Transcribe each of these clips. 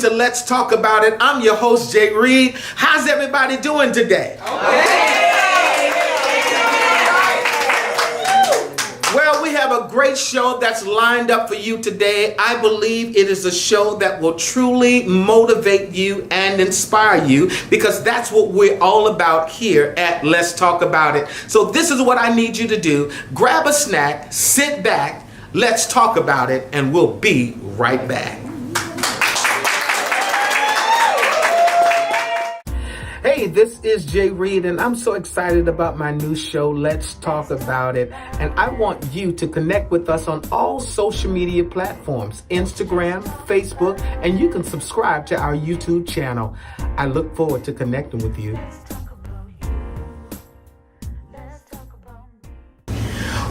to Let's Talk About It. I'm your host, Jay Reed. How's everybody doing today? Well, we have a great show that's lined up for you today. I believe it is a show that will truly motivate you and inspire you, because that's what we're all about here at Let's Talk About It. So this is what I need you to do. Grab a snack, sit back, let's talk about it, and we'll be right back. Hey, this is Jay Reed, and I'm so excited about my new show, Let's Talk About It. And I want you to connect with us on all social media platforms, Instagram, Facebook, and you can subscribe to our YouTube channel. I look forward to connecting with you.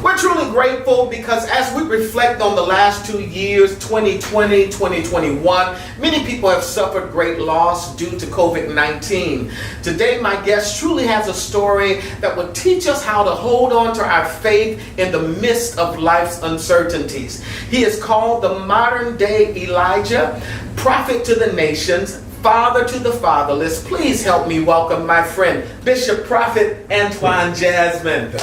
We're truly grateful because as we reflect on the last 2 years, 2020, 2021, many people have suffered great loss due to COVID-19. Today, my guest truly has a story that will teach us how to hold on to our faith in the midst of life's uncertainties. He is called the modern day Elijah, prophet to the nations, father to the fatherless. Please help me welcome my friend, Bishop Prophet Antoine Jasmine.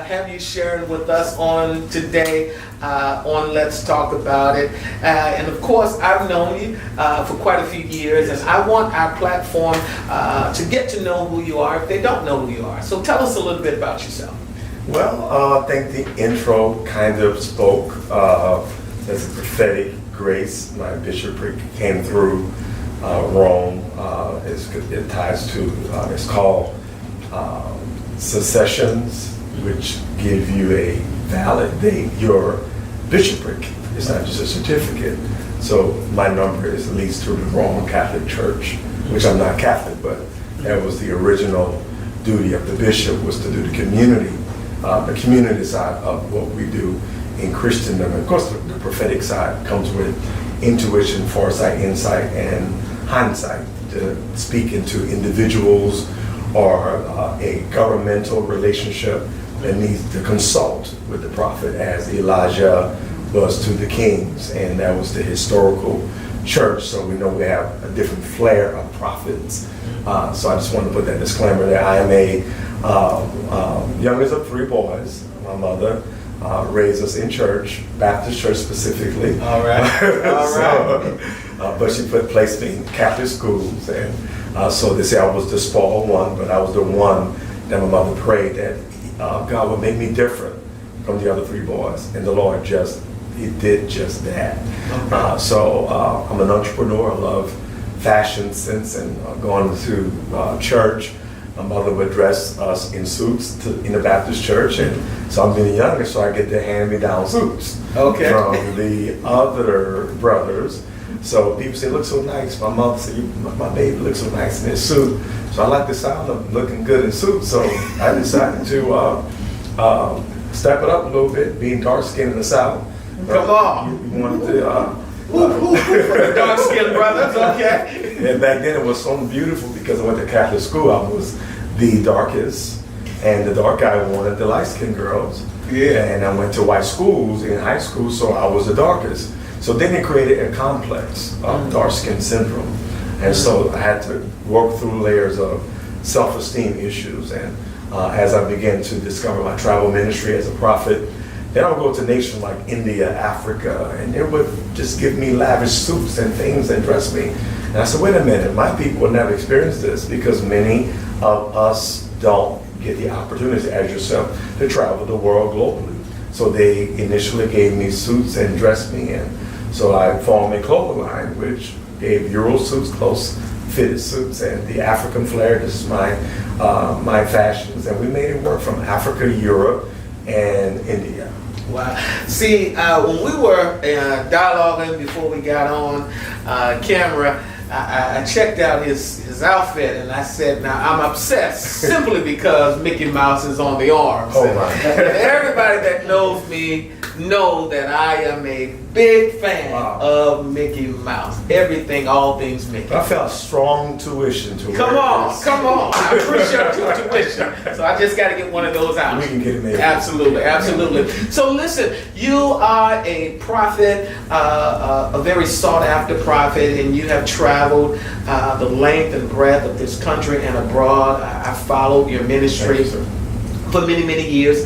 Have you sharing with us on today on Let's Talk About It. And of course, I've known you for quite a few years, and I want our platform to get to know who you are if they don't know who you are. So tell us a little bit about yourself. Well, I think the intro kind of spoke as a prophetic grace. My bishopric came through Rome. It ties to, it's called successions, which give you a validate your bishopric. It's not just a certificate. So my number is leads to the Roman Catholic Church, which I'm not Catholic, but that was the original duty of the bishop, was to do the community side of what we do in Christendom. And of course, the prophetic side comes with intuition, foresight, insight, and hindsight to speak into individuals or a governmental relationship that needs to consult with the prophet, as Elijah was to the kings, and that was the historical church. So we know we have a different flair of prophets. So I just want to put that disclaimer there. I am a youngest of 3 boys. My mother raised us in church, Baptist church specifically. All right. All right. But she placed me in Catholic schools, and so they say I was the spoiled one, but I was the one that my mother prayed that God would make me different from the other 3 boys, and the Lord He did just that. Okay. So I'm an entrepreneur. I love fashion sense and going to church. My mother would dress us in suits in the Baptist church, and so I'm being younger, so I get to hand-me-down suits from the other brothers. So people say, look so nice. My mother said, my baby looks so nice in his suit. So I like the sound of looking good in suits. So I decided to step it up a little bit, being dark-skinned in the South. Come on. You wanted to... dark-skinned brothers, okay. And back then it was so beautiful because I went to Catholic school. I was the darkest, and the dark guy wanted the light-skinned girls. Yeah. And I went to white schools in high school, so I was the darkest. So then it created a complex of dark skin syndrome. And so I had to work through layers of self-esteem issues. And as I began to discover my travel ministry as a prophet, then I would go to nations like India, Africa, and it would just give me lavish suits and things and dress me. And I said, wait a minute, my people would never experience this, because many of us don't get the opportunity, as yourself, to travel the world globally. So they initially gave me suits and dressed me in. So I formed a clothing line, which gave Euro suits, close fitted suits, and the African flair. This is my fashions, and we made it work from Africa, Europe, and India. Wow. See, when we were dialoguing before we got on camera, I checked out his outfit and I said, now I'm obsessed simply because Mickey Mouse is on the arms. Oh my. Everybody that knows me know that I am a big fan of Mickey Mouse. Everything, all things Mickey. I felt strong tuition to Come on. I appreciate your tuition. So I just got to get one of those out. We can get it made. Absolutely. So listen, you are a prophet, a very sought after prophet, and you have traveled the length and breadth of this country and abroad. I followed your ministry for many, many years.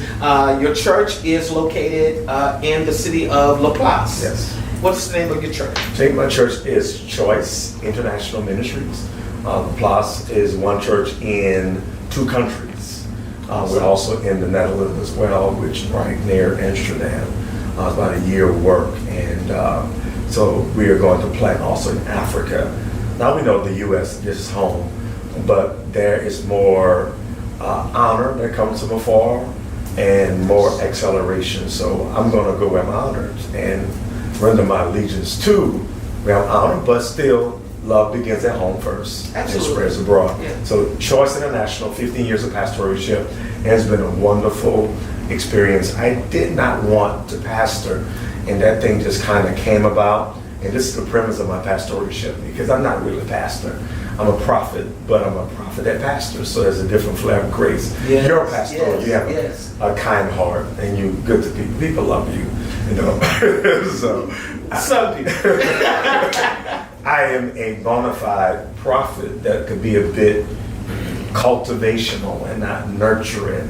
Your church is located in the city of La Place. Yes. What's the name of your church? My church is Choice International Ministries. La Place is one church in 2 countries. We're also in the Netherlands as well, which is right near Amsterdam. It's about a year of work. And so we are going to plant also in Africa. Now we know the U.S. is home, but there is more honor that comes from afar and more acceleration. So I'm going to go where I'm honored and render my allegiance to where I'm honored, but still love begins at home first. Absolutely. And spreads abroad. Yeah. So Choice International, 15 years of pastoralship, has been a wonderful experience. I did not want to pastor, and that thing just kind of came about. And this is the premise of my pastoralship, because I'm not really a pastor. I'm a prophet, but I'm a prophet that pastors, so there's a different flavor of grace. Yes, You're a pastor, yes, you have yes. a kind heart, and you're good to people. People love you, you know. So Some people. I am a bona fide prophet that could be a bit cultivational and not nurturing.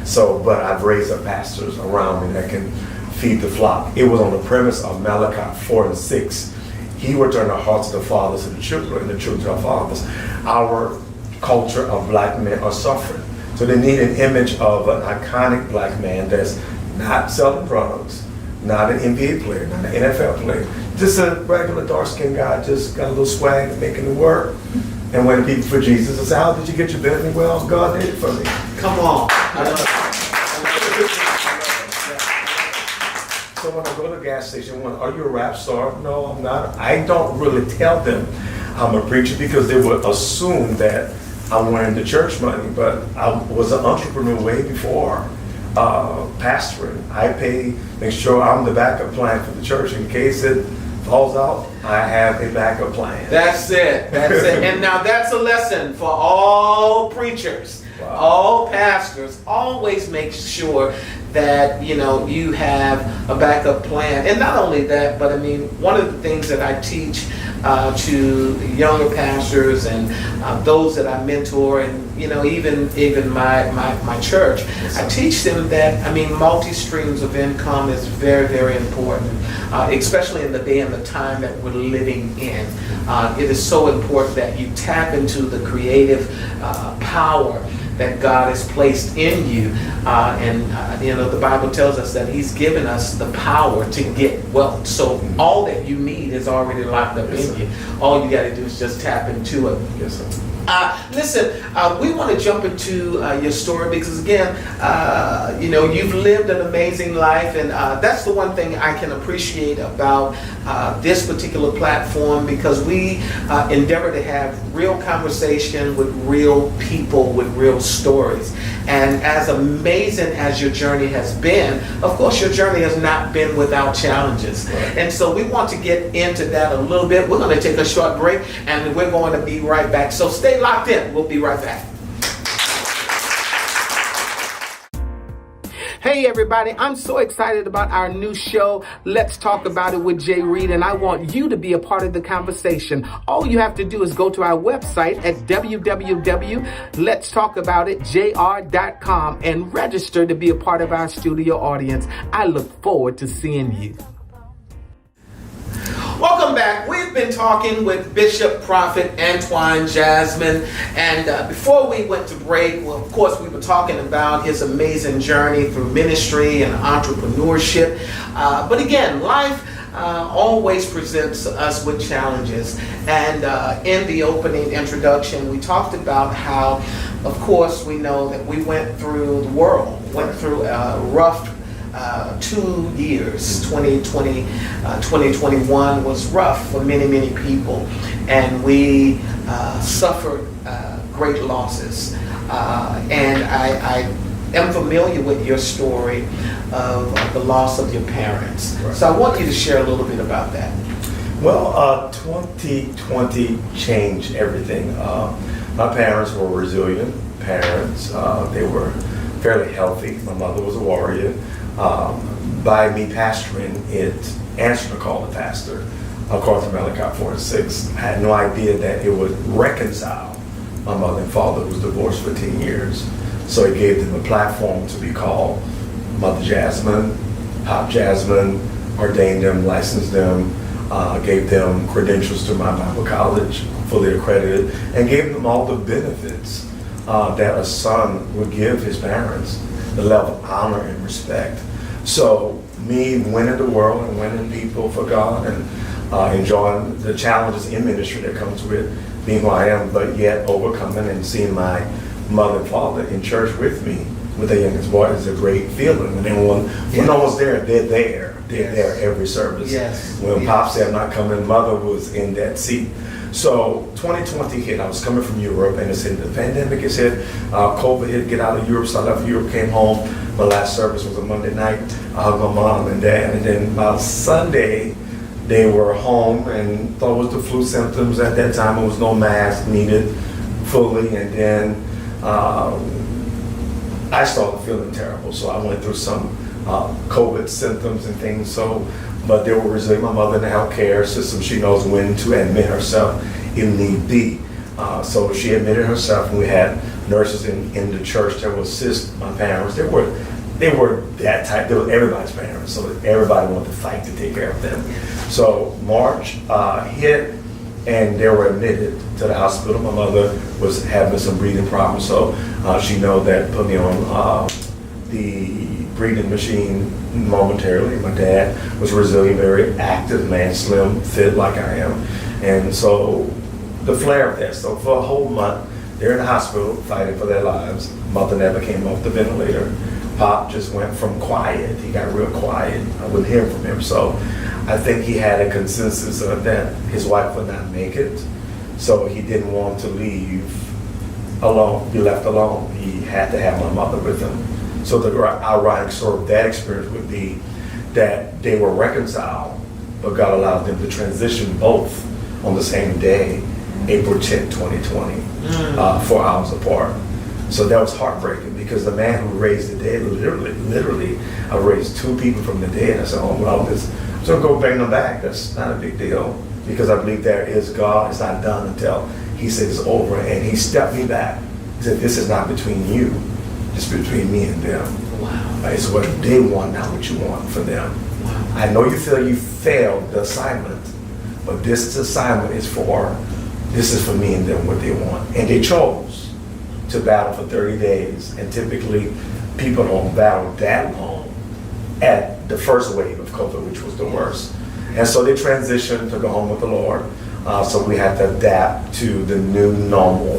So, but I've raised up pastors around me that can feed the flock. It was on the premise of Malachi 4 and 6. He will turn the hearts of the fathers to the children, and the children to our fathers. Our culture of black men are suffering. So they need an image of an iconic black man that's not selling products, not an NBA player, not an NFL player, just a regular dark-skinned guy, just got a little swag and making it work. And when people for Jesus, I say, how did you get your Bentley? Well, God did it for me. Come on. So when I go to the gas station, are you a rap star? No, I'm not. I don't really tell them I'm a preacher because they would assume that I'm wearing the church money, but I was an entrepreneur way before pastoring. I make sure I'm the backup plan for the church in case it falls out. I have a backup plan. That's it. And now that's a lesson for all preachers, all pastors. Always make sure that you have a backup plan. And not only that, but I mean, one of the things that I teach to younger pastors and those that I mentor, and even my church, I teach them that multi streams of income is very, very important, especially in the day and the time that we're living in. It is so important that you tap into the creative power that God has placed in you, the Bible tells us that He's given us the power to get wealth. So all that you need is already locked up in you. All you got to do is just tap into it. Yes, sir. Listen, we want to jump into your story because, again, you've lived an amazing life, and that's the one thing I can appreciate about this particular platform, because we endeavor to have real conversation with real people with real stories. And as amazing as your journey has been, of course, your journey has not been without challenges. Right. And so we want to get into that a little bit. We're going to take a short break, and we're going to be right back. So stay locked in. We'll be right back. Hey everybody, I'm so excited about our new show, Let's Talk About It with Jay Reed, and I want you to be a part of the conversation. All you have to do is go to our website at www.letstalkaboutitjr.com and register to be a part of our studio audience. I look forward to seeing you. Welcome back. We've been talking with Bishop Prophet Antoine Jasmine, and before we went to break, well, of course, we were talking about his amazing journey through ministry and entrepreneurship. But again, life always presents us with challenges. And in the opening introduction, we talked about how, of course, we know that we went through the world, went through a rough 2 years. 2020, 2021 was rough for many, many people. and we suffered great losses. And I am familiar with your story of the loss of your parents. Right. So I want you to share a little bit about that. Well, 2020 changed everything. My parents were resilient parents. They were fairly healthy. My mother was a warrior. By me pastoring, it answered a call to pastor. According to Malachi 4:6, I had no idea that it would reconcile my mother and father who was divorced for 10 years. So it gave them a platform to be called Mother Jasmine, Pop Jasmine, ordained them, licensed them, gave them credentials to my Bible college, fully accredited, and gave them all the benefits that a son would give his parents, the level of honor and respect. So me winning the world and winning people for God and enjoying the challenges in ministry that comes with being who I am, but yet overcoming and seeing my mother and father in church with me, with their youngest boy, is a great feeling. When no one's there, they're there. They're there every service. Yes. When Pop said I'm not coming, mother was in that seat. So 2020 hit. I was coming from Europe, and it said the pandemic is hit. COVID hit. Get out of Europe. So I left Europe, came home. My last service was a Monday night. I hugged my mom and dad, and then by Sunday, they were home and thought it was the flu symptoms. At that time, there was no mask needed fully, and then I started feeling terrible. So I went through some COVID symptoms and things. So, but they were resilient. My mother in the healthcare system, she knows when to admit herself if need be. So she admitted herself, and we had nurses in the church that would assist my parents. They were that type. They were everybody's parents, so everybody wanted to fight to take care of them. So March hit, and they were admitted to the hospital. My mother was having some breathing problems, so she know that put me on the breathing machine momentarily. My dad was resilient, very active man, slim, fit like I am, and so the flare of that. So for a whole month, they're in the hospital fighting for their lives. Mother never came off the ventilator. Pop just went from quiet. He got real quiet. I wouldn't hear from him. So I think he had a consensus that his wife would not make it. So he didn't want to leave alone, be left alone. He had to have my mother with him. So the ironic story of that experience would be that they were reconciled, but God allowed them to transition both on the same day, April 10, 2020, 4 hours apart. So that was heartbreaking because the man who raised the dead, literally, I raised 2 people from the dead. I said, oh, well, I'm just going to go bring them back. That's not a big deal because I believe there is God. It's not done until he said it's over. And he stepped me back. He said, this is not between you. It's between me and them. Wow. It's what they want, not what you want for them. Wow. I know you feel you failed the assignment, but this assignment is for me and them, what they want. And they chose to battle for 30 days. And typically, people don't battle that long at the first wave of COVID, which was the worst. And so they transitioned to go home with the Lord. So we had to adapt to the new normal,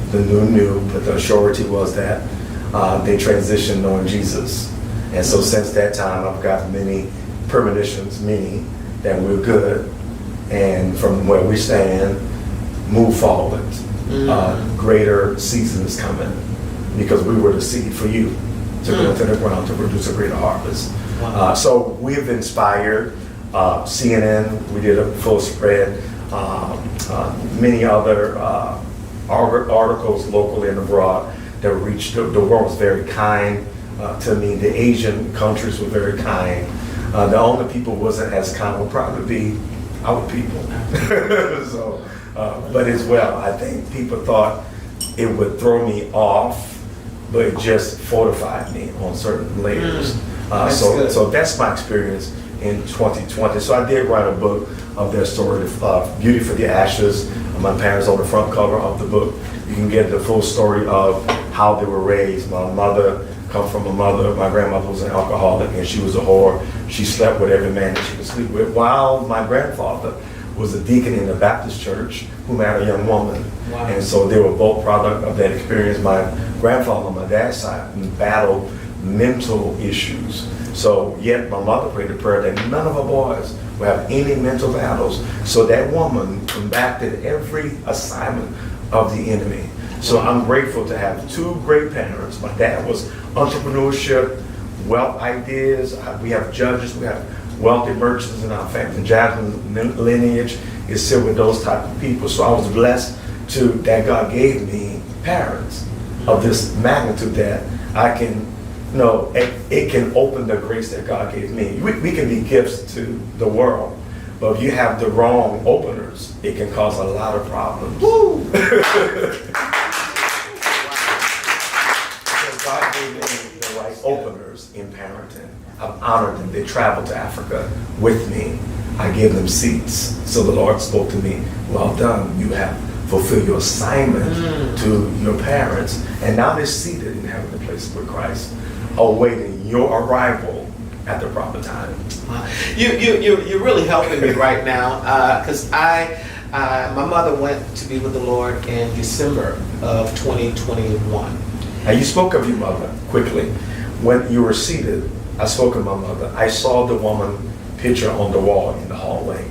the new, but the surety was that they transitioned knowing Jesus. And so since that time, I've got many premonitions, meaning that we're good. And from where we stand, move forward. Greater season is coming because we were the seed for you to go into the ground to produce a greater harvest. Wow. So we've inspired CNN. We did a full spread. Many other articles locally and abroad that reached. The world was very kind to me. The Asian countries were very kind. The only people wasn't as kind would probably be our people. So. But as well, I think people thought it would throw me off, but it just fortified me on certain layers. So that's my experience in 2020. So I did write a book of their story, Beauty for the Ashes. My parents on the front cover of the book. You can get the full story of how they were raised. My mother come from a mother. My grandmother was an alcoholic and she was a whore. She slept with every man that she could sleep with, while my grandfather was a deacon in the Baptist church who married a young woman. Wow. And so they were both product of that experience. My grandfather on my dad's side battled mental issues. So yet my mother prayed a prayer that none of her boys will have any mental battles. So that woman combated every assignment of the enemy. So I'm grateful to have two great parents. My dad was entrepreneurship, wealth ideas. We have judges, we have wealthy merchants in our family. Jasmine lineage is still with those type of people. So I was blessed that God gave me parents of this magnitude that I can, it can open the grace that God gave me. We can be gifts to the world, but if you have the wrong openers, it can cause a lot of problems. Woo! God gave me the right openers in parenting. I've honored them. They traveled to Africa with me. I gave them seats. So the Lord spoke to me, well done, you have fulfilled your assignment to your parents. And now they're seated in heavenly places with Christ, awaiting your arrival at the proper time. You're really helping me right now, because my mother went to be with the Lord in December of 2021. Now you spoke of your mother quickly. When you were seated, I spoke of my mother. I saw the woman picture on the wall in the hallway.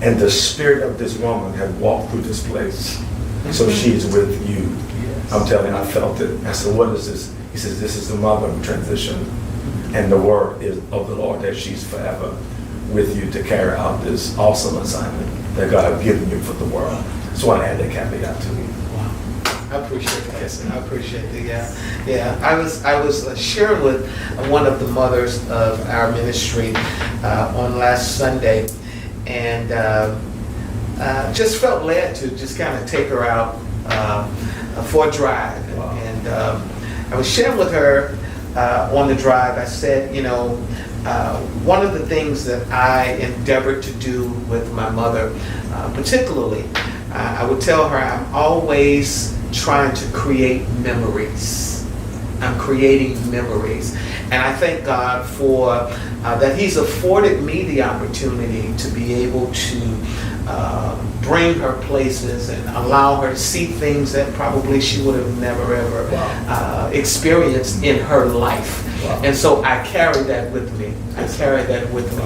And the spirit of this woman had walked through this place. So she is with you. Yes. I'm telling you, I felt it. I said, what is this? He says, this is the mother of transition. And the word is of the Lord that she's forever with you to carry out this awesome assignment that God has given you for the world. So I want to add that caveat to you. I appreciate that. Yes, I appreciate that. Yeah. I was sharing with one of the mothers of our ministry on last Sunday, and just felt led to just kind of take her out for a drive. Wow. And I was sharing with her on the drive. I said, one of the things that I endeavored to do with my mother, particularly, I would tell her I'm always trying to create memories. I'm creating memories. And I thank God for that He's afforded me the opportunity to be able to bring her places and allow her to see things that probably she would have never ever experienced in her life. Wow. And so I carry that with me. I carry that with me,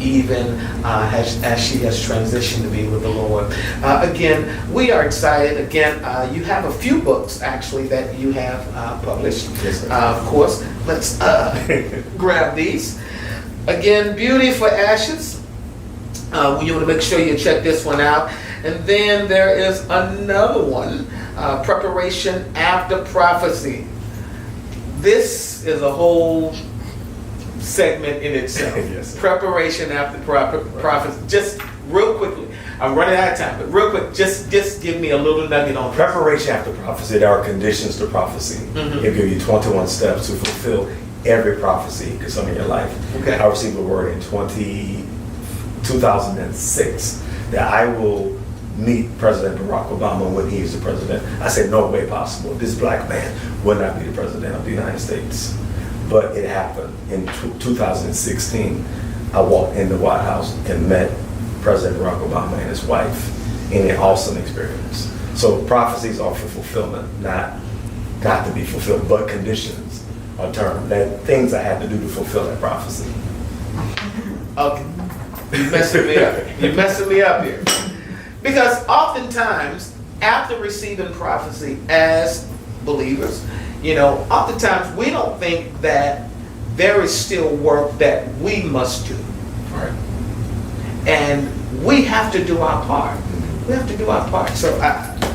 even as she has transitioned to be with the Lord. Again, we are excited. Again, you have a few books actually that you have published. Yes, of course, let's grab these. Again, Beauty for Ashes. You want to make sure you check this one out. And then there is another one, Preparation After Prophecy. This is a whole segment in itself. Yes, Preparation After Prophecy. Just real quickly, I'm running out of time, but real quick, just give me a little nugget on Preparation After Prophecy. There are conditions to prophecy. It'll give you 21 steps to fulfill every prophecy concerning your life. Okay. I received a word in 2006 that I will meet President Barack Obama when he is the president. I said, no way possible. This black man will not be the president of the United States. But it happened. In 2016, I walked in the White House and met President Barack Obama and his wife in an awesome experience. So prophecies are for fulfillment, not got to be fulfilled, but conditions are termed. That things I had to do to fulfill that prophecy. Okay. You're messing me up. You're messing me up here. Because oftentimes, after receiving prophecy as believers, oftentimes we don't think that there is still work that we must do. Right. And we have to do our part. We have to do our part. So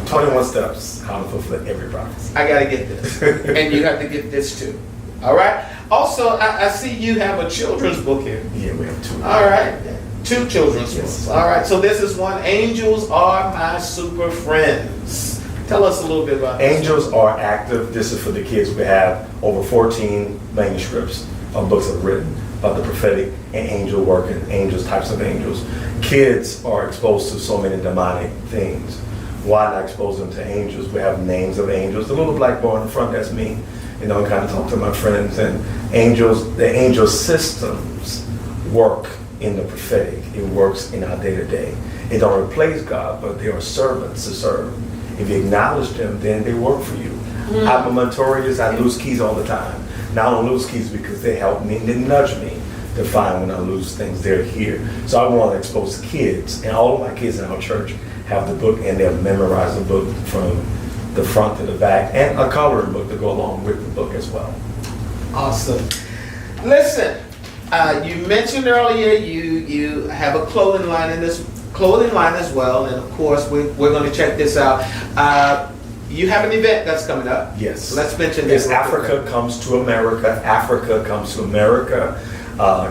21 steps how to fulfill every prophecy. I got to get this. And you have to get this too. All right? Also, I see you have a children's book here. Yeah, we have two. All right. 2 children's Yes. books. All right. So this is one, Angels Are My Super Friends. Tell us a little bit about this. Angels are active. This is for the kids. We have over 14 manuscripts of books that are written about the prophetic and angel work and angels, types of angels. Kids are exposed to so many demonic things. Why not expose them to angels? We have names of angels. The little black boy in the front, that's me. I kind of talk to my friends. And angels, the angel systems work in the prophetic. It works in our day-to-day. It don't replace God, but they are servants to serve. If you acknowledge them, then they work for you. I'm a mentorius. I lose keys all the time. Now I don't lose keys because they help me and they nudge me to find when I lose things. They're here. So I want to expose kids, and all of my kids in our church have the book, and they'll memorize the book from the front to the back, and a coloring book to go along with the book as well. Awesome. Listen, you mentioned earlier you have a clothing line as well, and of course we're going to check this out. You have an event that's coming up. Yes. Let's mention It's this. Africa Comes to America. Africa Comes to America.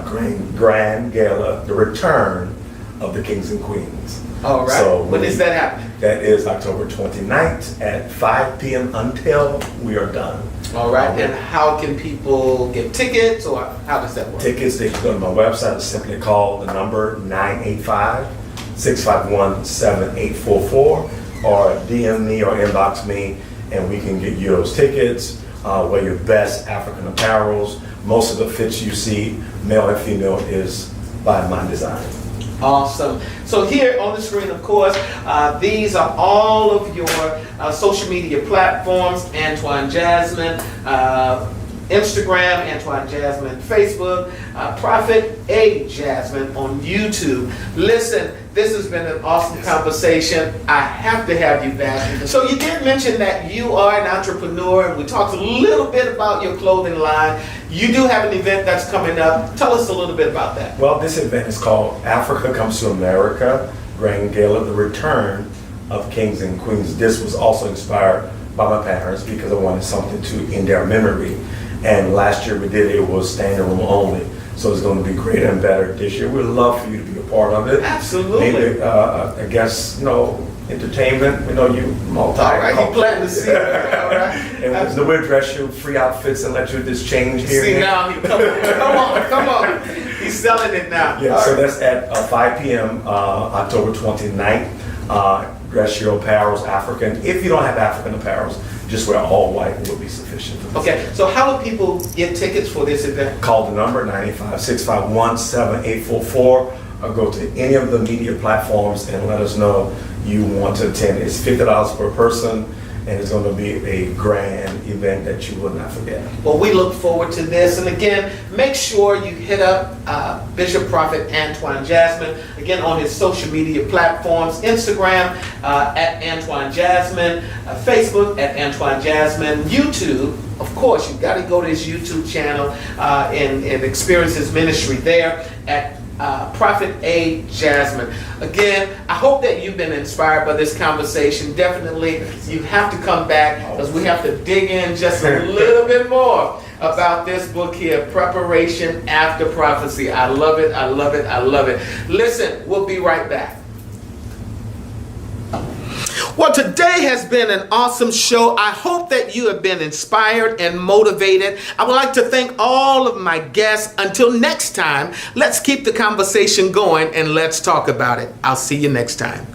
Grand Gala, the return of the Kings and Queens. All right. So when is that happening? That is October 29th at 5 p.m. until we are done. All right. And how can people get tickets, or how does that work? Tickets, they can go to my website. Simply call the number 985-651-7844, or DM me or inbox me, and we can get you those tickets. Wear your best African apparels. Most of the fits you see, male and female, is by my design. Awesome. So here on the screen, of course, these are all of your social media platforms. Antoine Jasmine, Instagram, Antoine Jasmine, Facebook, Prophet A. Jasmine on YouTube. Listen, this has been an awesome conversation. I have to have you back. So you did mention that you are an entrepreneur, and we talked a little bit about your clothing line. You do have an event that's coming up. Tell us a little bit about that. Well, this event is called Africa Comes to America, Grand Gala, the return of Kings and Queens. This was also inspired by my parents because I wanted something to in their memory. And last year we did it was standing room only. So it's going to be greater and better this year. We'd love for you to be a part of it. Absolutely. Maybe, I guess, entertainment. We know you multi. All right, you planting the seed. All right. And we'll dress you free outfits and let you just change here. See now, come on. He's selling it now. Yeah, so that's at 5 p.m. October 29th. Dress your apparels African. If you don't have African apparels, just wear all white will be sufficient. Okay, so how do people get tickets for this event? Call the number 985-651-7844, or go to any of the media platforms and let us know you want to attend. It's $50 per person, and it's going to be a grand event that you will not forget. Well, we look forward to this. And again, make sure you hit up Bishop Prophet Antoine Jasmine, again, on his social media platforms, Instagram at Antoine Jasmine, Facebook at Antoine Jasmine, YouTube. Of course, you've got to go to his YouTube channel and experience his ministry there at Prophet A. Jasmine. Again, I hope that you've been inspired by this conversation. Definitely, you have to come back because we have to dig in just a little bit more about this book here, Preparation After Prophecy. I love it, I love it, I love it. Listen, we'll be right back. Well, today has been an awesome show. I hope that you have been inspired and motivated. I would like to thank all of my guests. Until next time, let's keep the conversation going and let's talk about it. I'll see you next time.